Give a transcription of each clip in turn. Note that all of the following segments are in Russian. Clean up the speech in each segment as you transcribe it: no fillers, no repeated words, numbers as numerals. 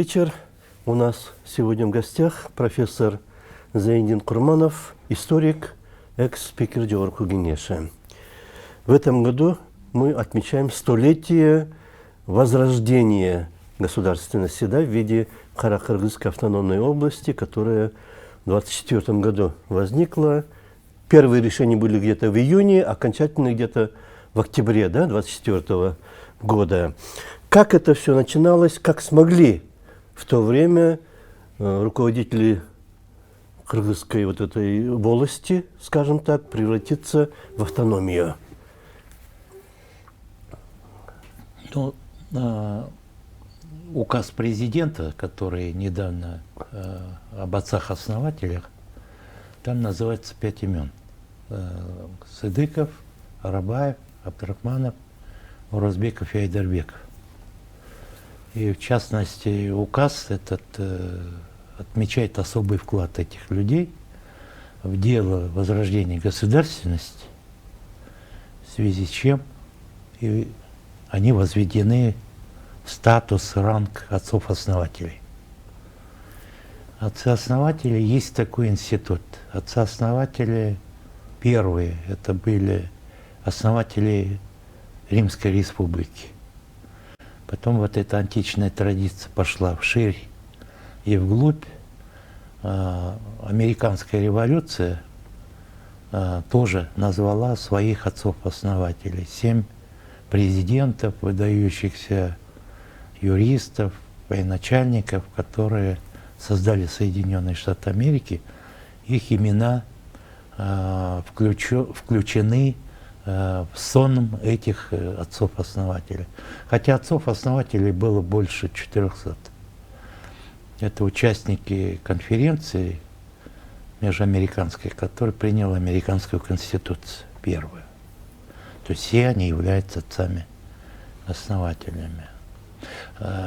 вечер. У нас сегодня в гостях профессор Зайниддин Курманов, историк, экс-спикер Джорку Генеша. В этом году мы отмечаем столетие возрождения государственности в виде Каракыргызской автономной области, которая в 1924 году возникла. Первые решения были где-то в июне, окончательно где-то в октябре 1924 года. Как это все начиналось, как смогли в то время руководители кыргызской вот этой волости, скажем так, превратиться в автономию? Ну, указ президента, который недавно об отцах-основателях, там называется 5 имен. Сыдыков, Арабаев, Абдрахманов, Уразбеков и Айдарбеков. И в частности, указ этот отмечает особый вклад этих людей в дело возрождения государственности, в связи с чем и они возведены в статус, ранг отцов-основателей. Отцы-основатели, есть такой институт. Отцы-основатели первые, это были основатели Римской Республики. Потом вот эта античная традиция пошла вширь и вглубь. Американская революция тоже назвала своих отцов-основателей. 7 президентов, выдающихся юристов, военачальников, которые создали Соединенные Штаты Америки. Их имена включены в сон этих отцов-основателей. Хотя отцов-основателей было больше 400. Это участники конференции межамериканской, которая приняла американскую конституцию первую. То есть все они являются отцами-основателями.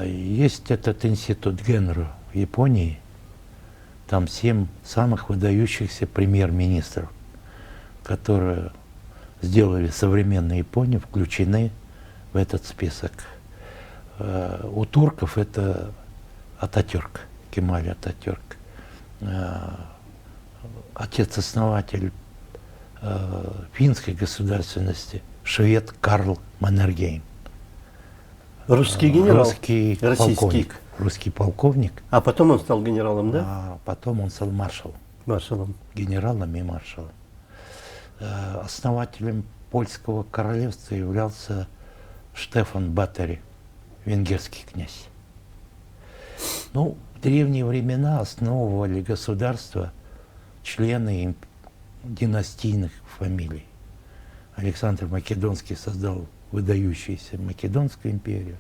Есть этот институт Генру в Японии. Там 7 самых выдающихся премьер-министров, которые сделали современную Японию, включены в этот список. У турков это Ататюрк, Кемаль Ататюрк. Отец-основатель финской государственности, швед Карл Маннергейм. Русский генерал? Русский полковник. Русский полковник. А потом он стал генералом, да? А потом он стал маршалом. Маршалом. Генералом и маршалом. Основателем польского королевства являлся Штефан Батори, венгерский князь. Ну, в древние времена основывали государства члены династийных фамилий. Александр Македонский создал выдающуюся Македонскую империю.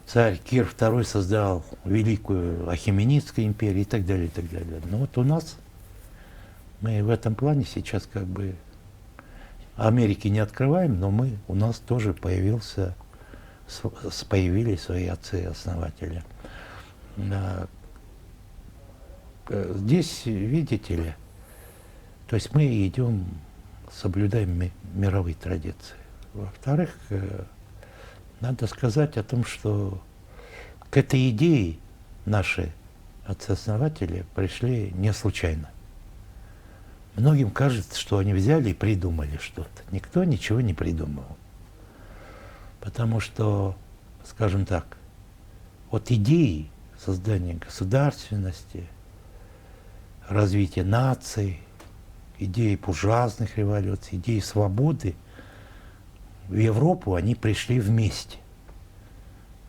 Царь Кир II создал Великую Ахеменидскую империю и так далее, и так далее. Но вот у нас, мы в этом плане сейчас как бы Америки не открываем, но у нас тоже появились свои отцы-основатели. Здесь, видите ли, то есть мы идем, соблюдаем мировые традиции. Во-вторых, надо сказать о том, что к этой идее наши отцы-основатели пришли не случайно. Многим кажется, что они взяли и придумали что-то. Никто ничего не придумывал. Потому что, скажем так, от идеи создания государственности, развития наций, идеи буржуазных революций, идеи свободы в Европу они пришли вместе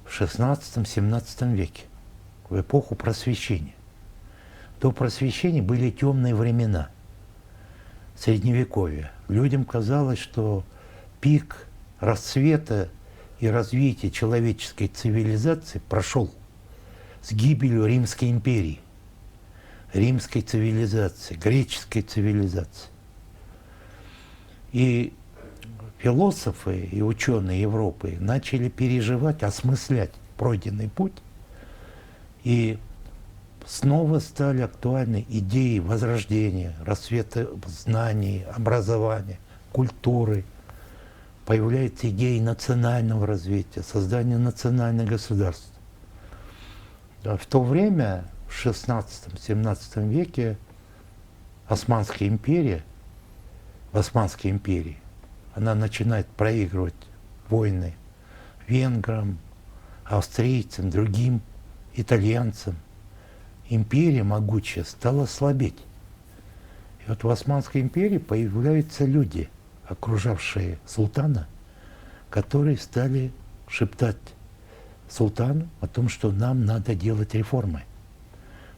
в XVI-XVII веке, в эпоху Просвещения. До Просвещения были темные времена, Средневековья. Людям казалось, что пик расцвета и развития человеческой цивилизации прошел с гибелью Римской империи, римской цивилизации, греческой цивилизации. И философы и ученые Европы начали переживать, осмыслять пройденный путь, и снова стали актуальны идеи возрождения, расцвета знаний, образования, культуры. Появляются идеи национального развития, создания национальных государств. В то время, в 16-17 веке, Османская империя, в Османской империи, она начинает проигрывать войны венграм, австрийцам, другим итальянцам. Империя могучая стала слабеть. И вот в Османской империи появляются люди, окружавшие султана, которые стали шептать султану о том, что нам надо делать реформы.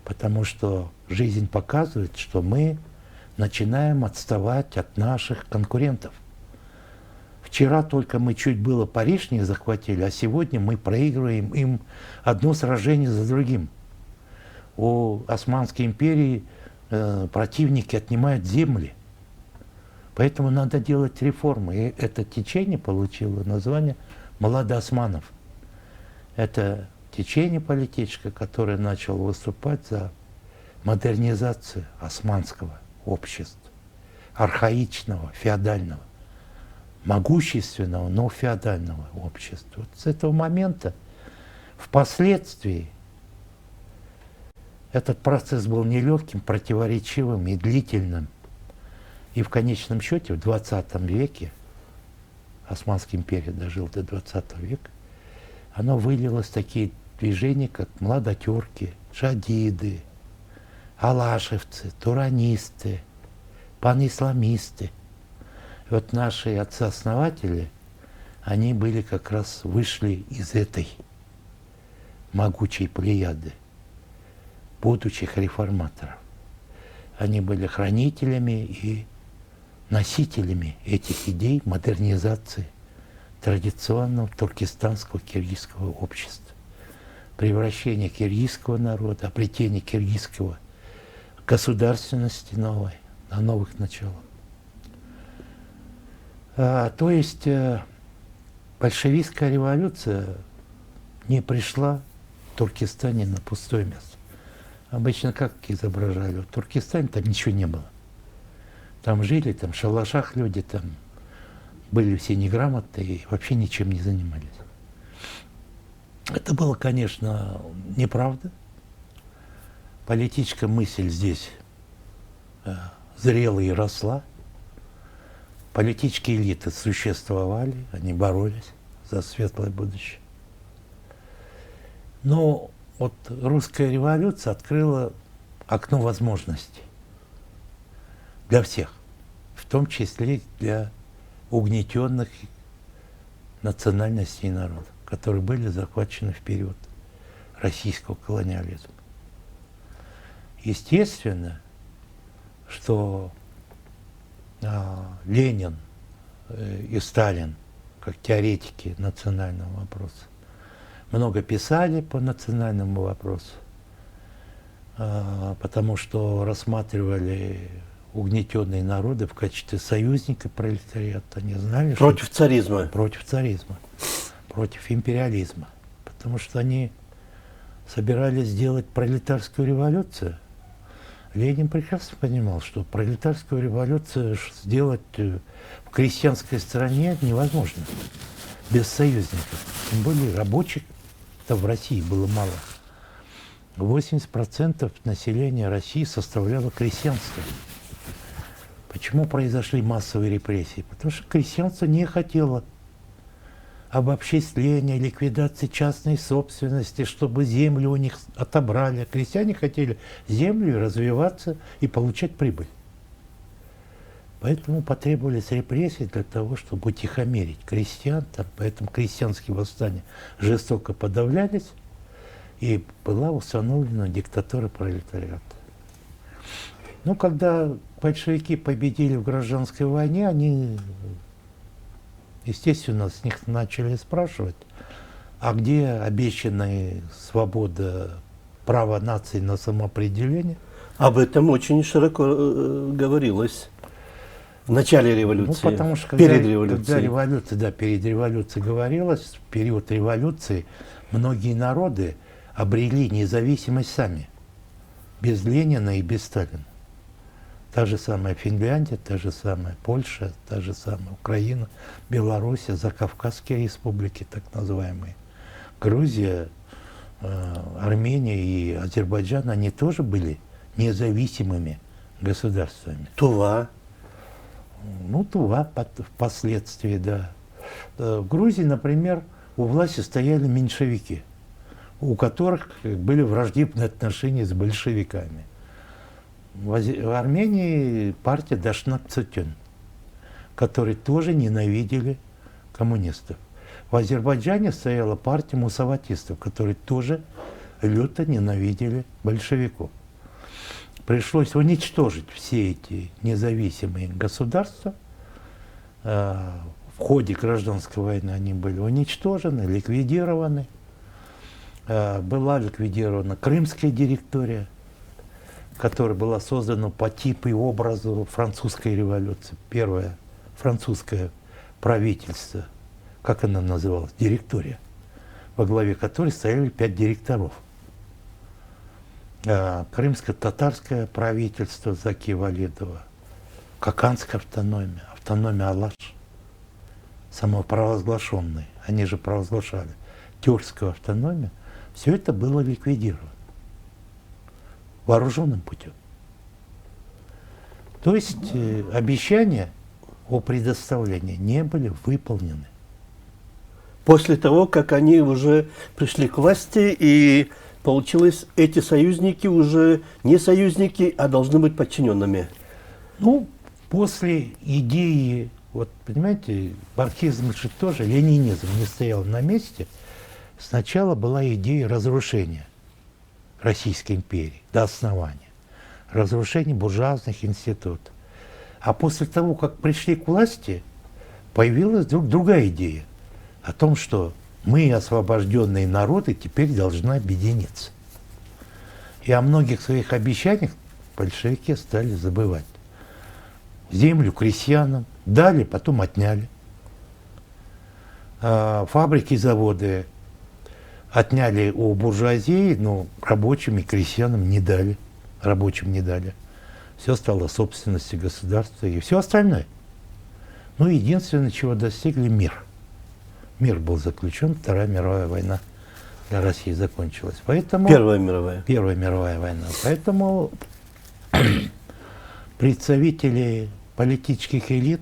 Потому что жизнь показывает, что мы начинаем отставать от наших конкурентов. Вчера только мы чуть было Париж не захватили, а сегодня мы проигрываем им одно сражение за другим. У Османской империи противники отнимают земли. Поэтому надо делать реформы. И это течение получило название «Младоосманов». Это течение политическое, которое начало выступать за модернизацию османского общества, архаичного, феодального, могущественного, но феодального общества. Вот с этого момента впоследствии этот процесс был нелегким, противоречивым и длительным. И в конечном счете в 20 веке, Османская империя дожила до 20 века, оно вылилось в такие движения, как младотерки, шадиды, алашевцы, туранисты, панисламисты. И вот наши отцы-основатели, они были как раз, вышли из этой могучей плеяды будущих реформаторов. Они были хранителями и носителями этих идей модернизации традиционного туркестанского киргизского общества, превращение киргизского народа, обретение киргизского государственности новой, на новых началах. То есть большевистская революция не пришла в Туркестане на пустое место. Обычно как изображали? В Туркестане там ничего не было. Там жили, там в шалашах люди, там были все неграмотные и вообще ничем не занимались. Это было, конечно, неправда. Политическая мысль здесь зрела и росла. Политические элиты существовали, они боролись за светлое будущее. Но вот русская революция открыла окно возможностей для всех, в том числе для угнетенных национальностей и народов, которые были захвачены в период российского колониализма. Естественно, что Ленин и Сталин, как теоретики национального вопроса, много писали по национальному вопросу, потому что рассматривали угнетенные народы в качестве союзника пролетариата. Они знали, Против царизма. Против царизма, против империализма. Потому что они собирались сделать пролетарскую революцию. Ленин прекрасно понимал, что пролетарскую революцию сделать в крестьянской стране невозможно без союзников. Тем более рабочих-то в России было мало. 80% населения России составляло крестьянство. Почему произошли массовые репрессии? Потому что крестьянство не хотело обобществления, ликвидации частной собственности, чтобы землю у них отобрали. Крестьяне хотели землю развиваться и получать прибыль. Поэтому потребовались репрессии для того, чтобы утихомирить крестьян. Поэтому крестьянские восстания жестоко подавлялись, и была установлена диктатура пролетариата. Но когда большевики победили в гражданской войне, они, естественно, с них начали спрашивать, а где обещанная свобода, право нации на самоопределение? Об этом очень широко говорилось в начале революции, потому что перед революцией. Когда революция, перед революцией говорилось, в период революции многие народы обрели независимость сами, без Ленина и без Сталина. Та же самая Финляндия, та же самая Польша, та же самая Украина, Белоруссия, Закавказские республики, так называемые, Грузия, Армения и Азербайджан, они тоже были независимыми государствами. Тува. Ну, Тува впоследствии, да. В Грузии, например, у власти стояли меньшевики, у которых были враждебные отношения с большевиками. В Армении партия Дашнак Цотен, которые тоже ненавидели коммунистов. В Азербайджане стояла партия мусаватистов, которые тоже люто ненавидели большевиков. Пришлось уничтожить все эти независимые государства. В ходе гражданской войны они были уничтожены, ликвидированы. Была ликвидирована Крымская директория, которая была создана по типу и образу французской революции. Первое французское правительство, как она называлась, директория, во главе которой стояли 5 директоров. Крымско-татарское правительство Заки Валидова, Каканская автономия, автономия Алаш, самопровозглашенные, они же провозглашали, тюркская автономия, все это было ликвидировано вооруженным путем. То есть обещания о предоставлении не были выполнены. После того, как они уже пришли к власти, и получилось, эти союзники уже не союзники, а должны быть подчиненными. Ну, после идеи, вот понимаете, марксизм же тоже, ленинизм не стоял на месте. Сначала была идея разрушения Российской империи до основания, разрушения буржуазных институтов. А после того, как пришли к власти, появилась другая идея о том, что мы, освобожденные народы, теперь должны объединиться. И о многих своих обещаниях большевики стали забывать. Землю крестьянам дали, потом отняли. Фабрики и заводы отняли у буржуазии, но рабочим и крестьянам не дали. Рабочим не дали. Все стало собственностью государства и все остальное. Ну, единственное, чего достигли, мир. Мир был заключен, Вторая мировая война для России закончилась. Поэтому, Первая мировая. Первая мировая война. Поэтому представители политических элит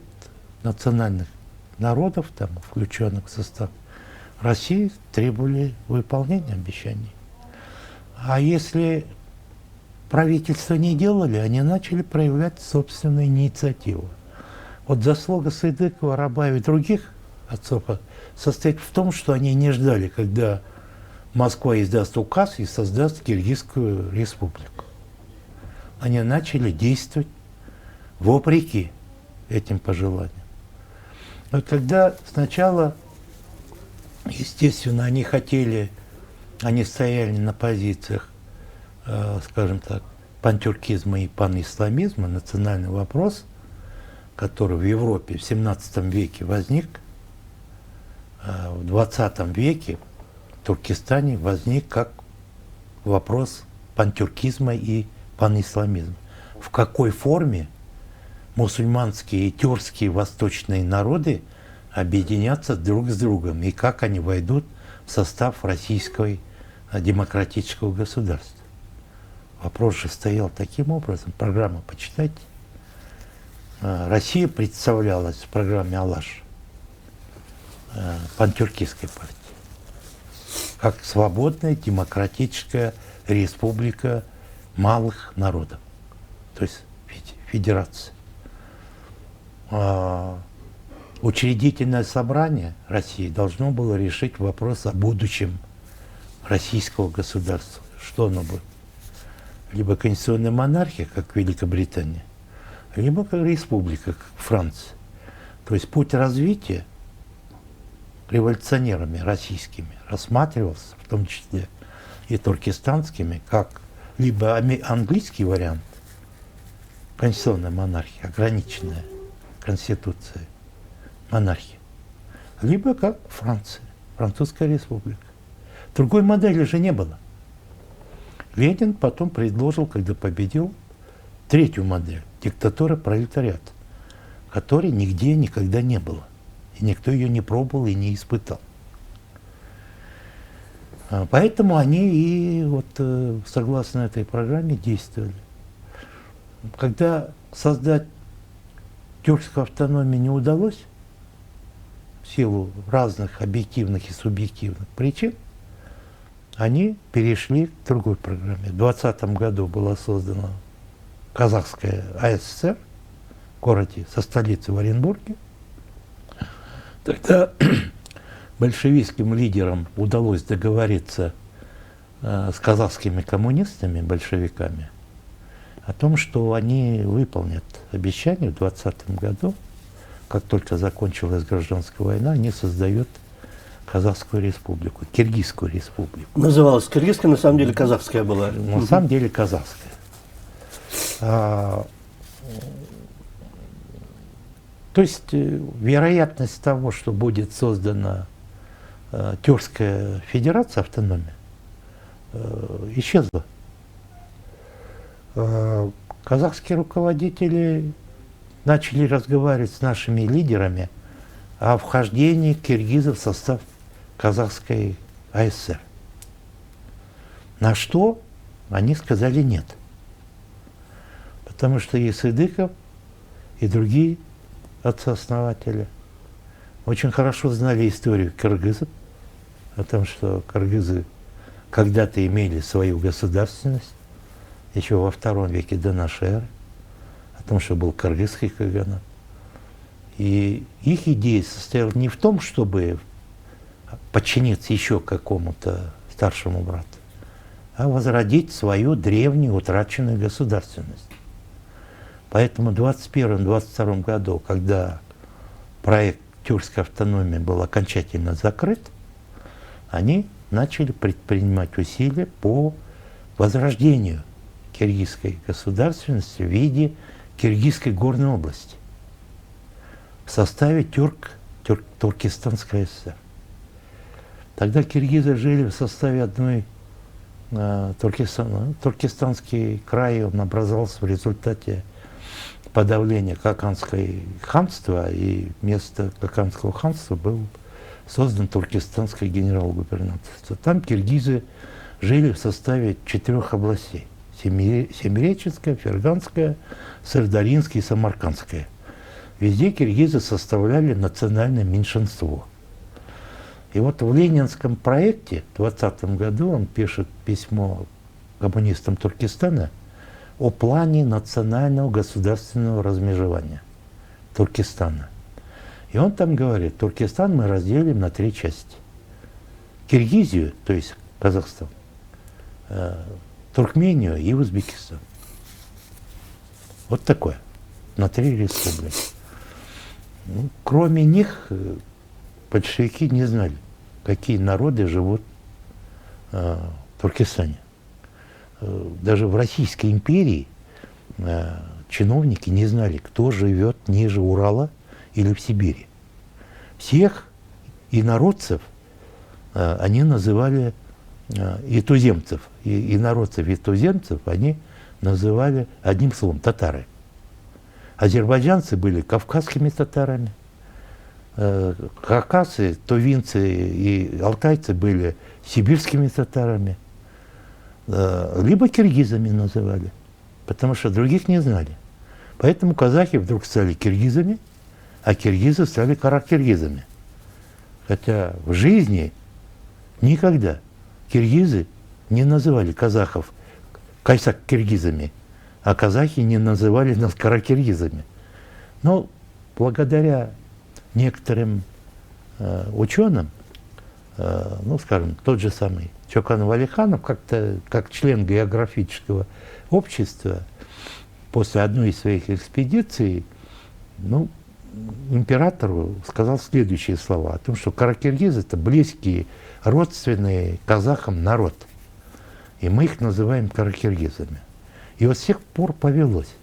национальных народов, там, включенных в состав России, требовали выполнения обещаний. А если правительства не делали, они начали проявлять собственную инициативу. Вот заслуга Сыдыкова, Рабаева и других отцов состоит в том, что они не ждали, когда Москва издаст указ и создаст Киргизскую республику. Они начали действовать вопреки этим пожеланиям. Но когда сначала, естественно, они стояли на позициях, скажем так, пантюркизма и панисламизма, национальный вопрос, который в Европе в 17 веке возник, в 20 веке в Туркестане возник как вопрос пантюркизма и панисламизма. В какой форме мусульманские и тюркские восточные народы объединятся друг с другом и как они войдут в состав российского демократического государства. Вопрос же стоял таким образом. Программу почитайте. Россия представлялась в программе «Алаш» пантюркистской партии как свободная демократическая республика малых народов, то есть федерация. Учредительное собрание России должно было решить вопрос о будущем российского государства. Что оно будет? Либо конституционная монархия, как Великобритания, либо как республика, как Франция. То есть путь развития революционерами российскими рассматривался, в том числе и туркестанскими, как либо английский вариант, конституционная монархия, ограниченная конституцией монархия, либо как Франция, Французская республика. Другой модели же не было. Ленин потом предложил, когда победил, третью модель – диктатура пролетариата, которой нигде никогда не было. И никто ее не пробовал и не испытал. Поэтому они и вот согласно этой программе действовали. Когда создать тюркскую автономию не удалось, в силу разных объективных и субъективных причин, они перешли к другой программе. В 2020 году была создана казахская АССР в городе со столицей в Оренбурге. Тогда большевистским лидерам удалось договориться с казахскими коммунистами, большевиками, о том, что они выполнят обещание в 2020 году, как только закончилась гражданская война, они создают Казахскую республику, Киргизскую республику. Называлась киргизская, на самом деле казахская была. На самом деле казахская. То есть вероятность того, что будет создана Тюркская федерация, автономия, исчезла. Казахские руководители начали разговаривать с нашими лидерами о вхождении киргизов в состав казахской АСР. На что они сказали нет. Потому что и Сыдыков, и другие отцы-основатели очень хорошо знали историю киргизов, о том, что киргизы когда-то имели свою государственность, еще во II веке до нашей эры, о том, что был кыргызский каганат. И их идея состояла не в том, чтобы подчиниться еще какому-то старшему брату, а возродить свою древнюю утраченную государственность. Поэтому в 1921-1922 году, когда проект тюркской автономии был окончательно закрыт, они начали предпринимать усилия по возрождению киргизской государственности в виде Киргизской горной области в составе Туркестанской ССР. Тогда киргизы жили в составе одной Туркестана. Туркестанский край, он образовался в результате подавления Каканского ханства, и вместо Каканского ханства был создан Туркестанское генерал-губернаторство. Там киргизы жили в составе 4 областей: Семиреченская, Ферганская, Сырдаринская и Самаркандская. Везде киргизы составляли национальное меньшинство. И вот в ленинском проекте в 2020 году он пишет письмо коммунистам Туркестана о плане национального государственного размежевания Туркестана. И он там говорит, Туркестан мы разделим на 3 части. Киргизию, то есть Казахстан, Туркмению и Узбекистан. Вот такое. На 3 республики. Ну, кроме них, большевики не знали, какие народы живут в Туркестане. Даже в Российской империи чиновники не знали, кто живет ниже Урала или в Сибири. Всех инородцев они называли, и туземцев, и инородцев, и туземцев они называли одним словом — татары. Азербайджанцы были кавказскими татарами, хакасы, тувинцы и алтайцы были сибирскими татарами, либо киргизами называли, потому что других не знали. Поэтому казахи вдруг стали киргизами, а киргизы стали каракиргизами. Хотя в жизни никогда киргизы не называли казахов кайсак-киргизами, а казахи не называли нас каракиргизами. Но благодаря некоторым ученым, ну, скажем, тот же самый Чокан Валиханов, как-то как член географического общества, после одной из своих экспедиций, ну, императору сказал следующие слова о том, что каракиргизы — это близкие, родственные казахам народ, и мы их называем каракиргизами. И вот с тех пор повелось.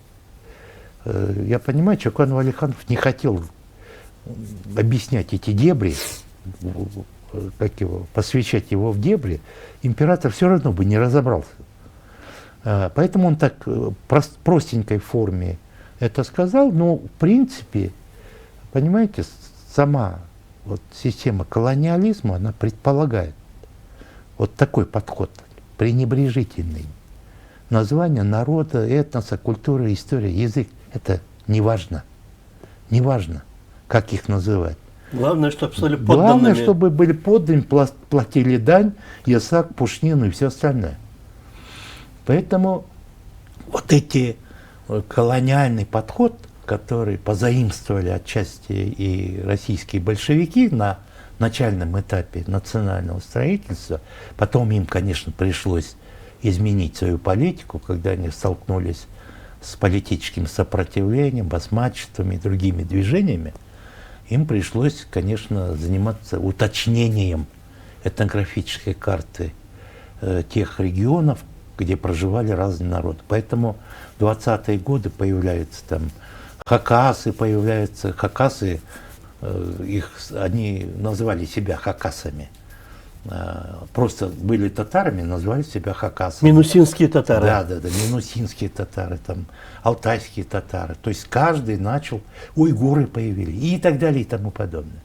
Я понимаю, Чокан Валиханов не хотел объяснять эти дебри, как его, посвящать его в дебри, император все равно бы не разобрался. Поэтому он так в простенькой форме это сказал, но в принципе, понимаете, сама вот система колониализма, она предполагает Вот такой подход, пренебрежительный. Название народа, этноса, культуры, история, язык – это не важно. Не важно, как их называть. Главное, чтобы стали подданными. Главное, чтобы были подданными, платили дань, ясак, пушнину и все остальное. Поэтому вот эти колониальный подход, который позаимствовали отчасти и российские большевики на начальном этапе национального строительства, потом им, конечно, пришлось изменить свою политику, когда они столкнулись с политическим сопротивлением, басмачеством и другими движениями, им пришлось, конечно, заниматься уточнением этнографической карты тех регионов, где проживали разные народы. Поэтому в 20-е годы появляются там хакасы, они называли себя хакасами. Просто были татарами, назвали себя хакасами. Минусинские татары. Да, минусинские татары, там, алтайские татары. То есть каждый начал, уйгуры появились и так далее и тому подобное.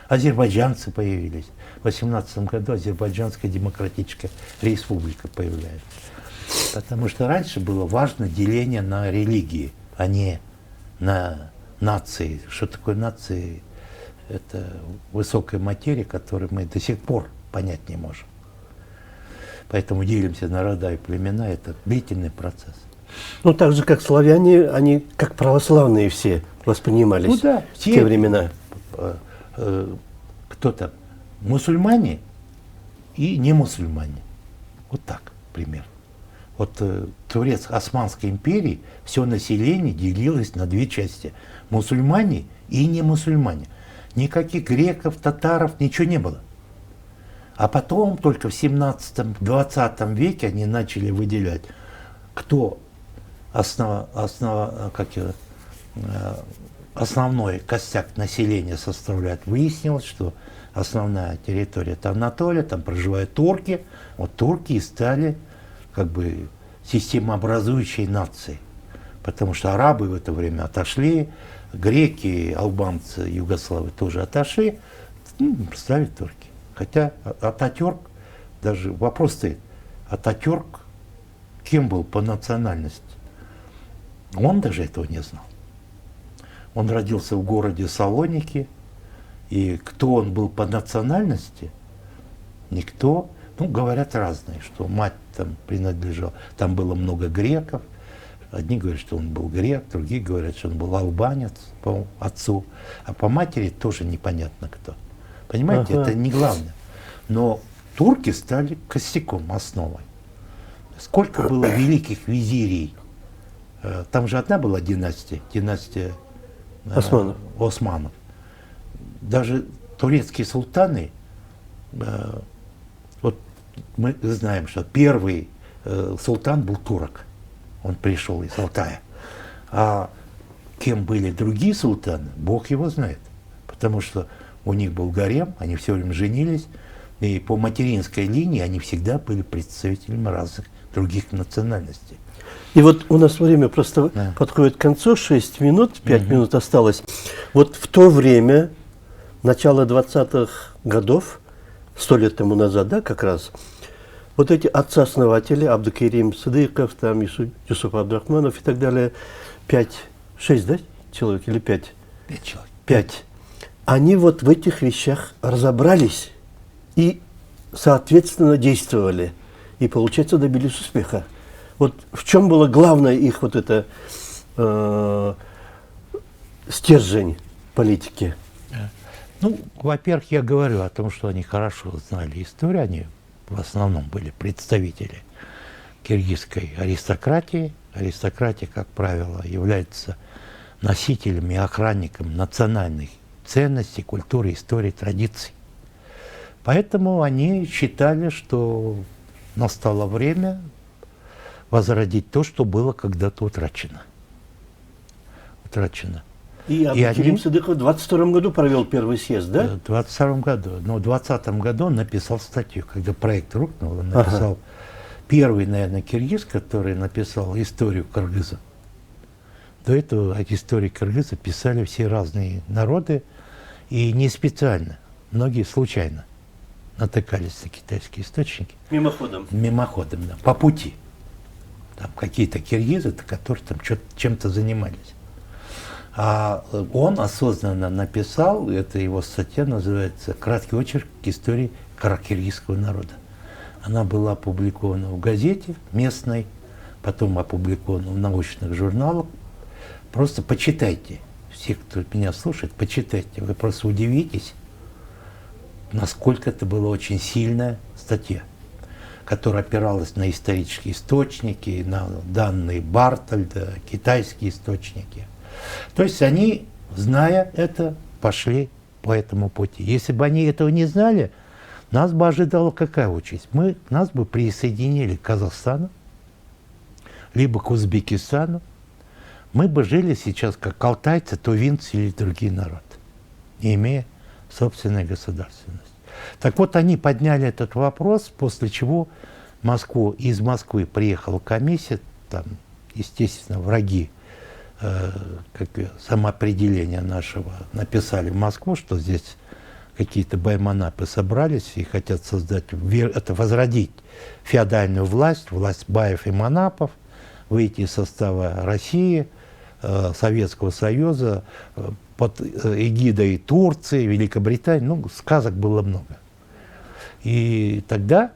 Азербайджанцы появились. В 18 году Азербайджанская демократическая республика появляется. Потому что раньше было важно деление на религии, а не на нации. Что такое нации? Это высокая материя, которую мы до сих пор понять не можем. Поэтому делимся на рода и племена, это длительный процесс. Ну, так же, как славяне, они как православные все воспринимались в те времена. Кто-то мусульмане и не мусульмане. Вот так, пример. Вот Турецко-Османской империи все население делилось на две части. Мусульмане и не мусульмане. Никаких греков, татаров, ничего не было. А потом, только в 17-20 веке они начали выделять, кто основной костяк населения составляет. Выяснилось, что основная территория это Анатолия, там проживают турки. Вот турки и стали как бы системообразующей нацией. Потому что арабы в это время отошли, греки, албанцы, югославы тоже отошли, стали турки. Хотя Ататюрк, даже вопрос стоит, Ататюрк кем был по национальности? Он даже этого не знал. Он родился в городе Салоники, и кто он был по национальности, никто, говорят разные, что мать там принадлежала, там было много греков, одни говорят, что он был грек, другие говорят, что он был албанец по отцу, а по матери тоже непонятно кто. Понимаете, это не главное. Но турки стали костяком, основой. Сколько было великих визирей? Там же одна была династия Османов. Даже турецкие султаны, вот мы знаем, что первый султан был турок. Он пришел из Алтая. А кем были другие султаны, Бог его знает. Потому что у них был гарем, они все время женились, и по материнской линии они всегда были представителями разных других национальностей. И вот у нас время просто подходит к концу, 6 минут, 5 минут осталось. Вот в то время, начало 20-х годов, 100 лет тому назад, да, как раз, вот эти отцы-основатели, Абдукерим Сыдыков, там, Юсуф Абдрахманов и так далее, 6, да, человек или 5? 5 человек. 5. Они вот в этих вещах разобрались и, соответственно, действовали. И, получается, добились успеха. Вот в чем было главное их вот это стержень политики? Во-первых, я говорю о том, что они хорошо знали историю, они в основном были представители киргизской аристократии. Аристократия, как правило, является носителем и охранником национальных ценностей, культуры, истории, традиций. Поэтому они считали, что настало время возродить то, что было когда-то утрачено. И Абдукерим Сыдыков в 22 году провел первый съезд, да? В 22 году. Но в 20 году он написал статью, когда проект рухнул, он написал первый, наверное, киргиз, который написал историю кыргыза. До этого историю кыргыза писали все разные народы, и не специально, многие случайно натыкались на китайские источники. Мимоходом. Мимоходом, да, по пути. Там какие-то киргизы, которые там чем-то занимались. А он осознанно написал, это его статья называется «Краткий очерк истории каракиргизского народа». Она была опубликована в газете местной, потом опубликована в научных журналах. Просто почитайте. Все, кто меня слушает, почитайте. Вы просто удивитесь, насколько это была очень сильная статья, которая опиралась на исторические источники, на данные Бартольда, китайские источники. То есть они, зная это, пошли по этому пути. Если бы они этого не знали, нас бы ожидала какая участь? Нас бы присоединили к Казахстану, либо к Узбекистану. Мы бы жили сейчас как алтайцы, тувинцы или другие народы, не имея собственной государственности. Так вот, они подняли этот вопрос, после чего из Москвы приехала комиссия, там, естественно, враги самоопределения нашего написали в Москву, что здесь какие-то байманапы собрались и хотят возродить феодальную власть баев и манапов, выйти из состава России, Советского Союза, под эгидой Турции, Великобритании. Ну, сказок было много. И тогда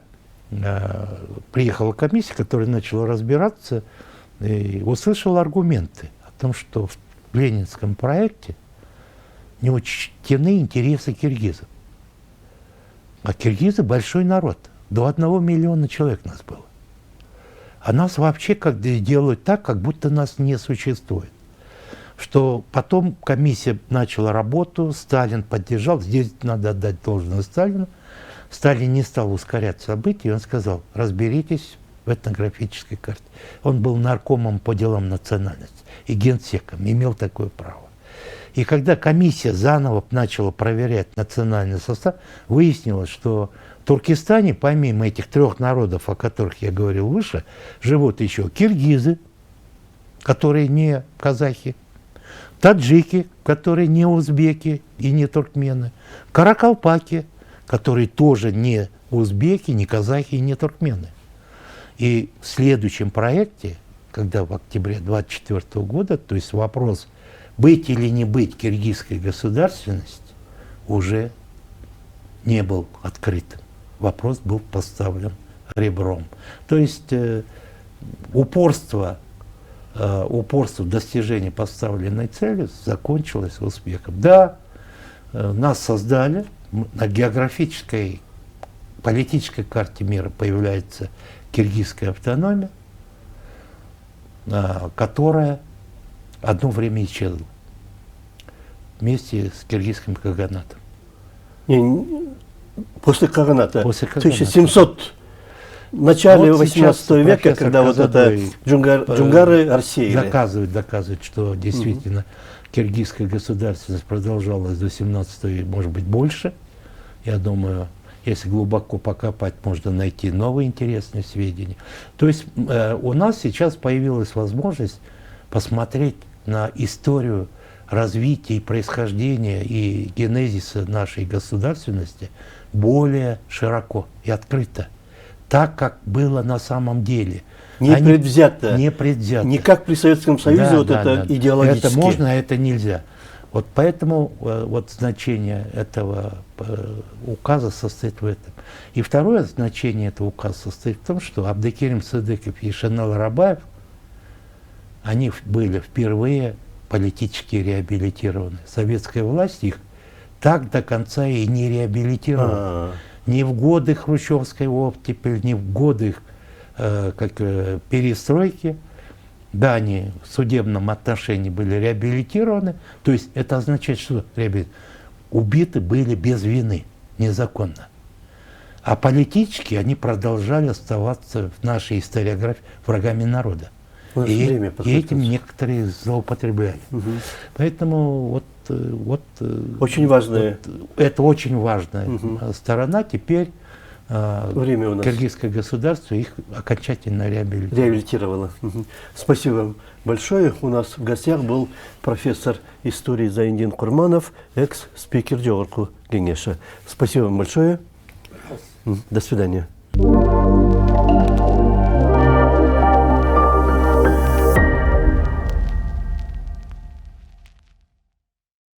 приехала комиссия, которая начала разбираться и услышала аргументы о том, что в ленинском проекте не учтены интересы киргизов. А киргизы большой народ. До 1 миллиона человек нас было. А нас вообще делают так, как будто нас не существует. Что потом комиссия начала работу, Сталин поддержал. Здесь надо отдать должное Сталину. Сталин не стал ускорять события, и он сказал: разберитесь в этнографической карте. Он был наркомом по делам национальности и генсеком, имел такое право. И когда комиссия заново начала проверять национальный состав, выяснилось, что в Туркестане, помимо этих 3 народов, о которых я говорил выше, живут еще киргизы, которые не казахи, таджики, которые не узбеки и не туркмены, каракалпаки, которые тоже не узбеки, не казахи и не туркмены. И в следующем проекте, когда в октябре 1924 года, то есть вопрос, быть или не быть киргизской государственности, уже не был открытым. Вопрос был поставлен ребром. То есть упорство в достижении поставленной цели закончилось успехом. Да, нас создали, на географической, политической карте мира появляется киргизская автономия, которая одно время исчезла вместе с киргизским каганатом. После Каганата. После Каганата. 1700, в начале Вот 18 века, когда вот это джунгары рассеяли. Доказывают, что действительно киргизская государственность продолжалась до 17-го, может быть, больше. Я думаю, если глубоко покопать, можно найти новые интересные сведения. То есть у нас сейчас появилась возможность посмотреть на историю развития и происхождения и генезиса нашей государственности более широко и открыто, так, как было на самом деле. Непредвзято. Не как при Советском Союзе, это идеологически. Это можно, а это нельзя. Вот поэтому вот значение этого указа состоит в этом. И второе значение этого указа состоит в том, что Абдыкерим Сыдыков и Шенел Рабаев, они были впервые политически реабилитированы. Советская власть их так до конца и не реабилитировала. Ни в годы хрущевской оттепели, ни в годы перестройки. Да, они в судебном отношении были реабилитированы. То есть это означает, что убиты были без вины, незаконно. А политически они продолжали оставаться в нашей историографии врагами народа. И этим некоторые злоупотребляли. Угу. Поэтому очень важная. Это очень важная сторона. Теперь киргизское государство их окончательно реабилитировало. Угу. Спасибо вам большое. У нас в гостях был профессор истории Зайндин Курманов, экс-спикер Джеорку Кеңеши. Спасибо вам большое. До свидания.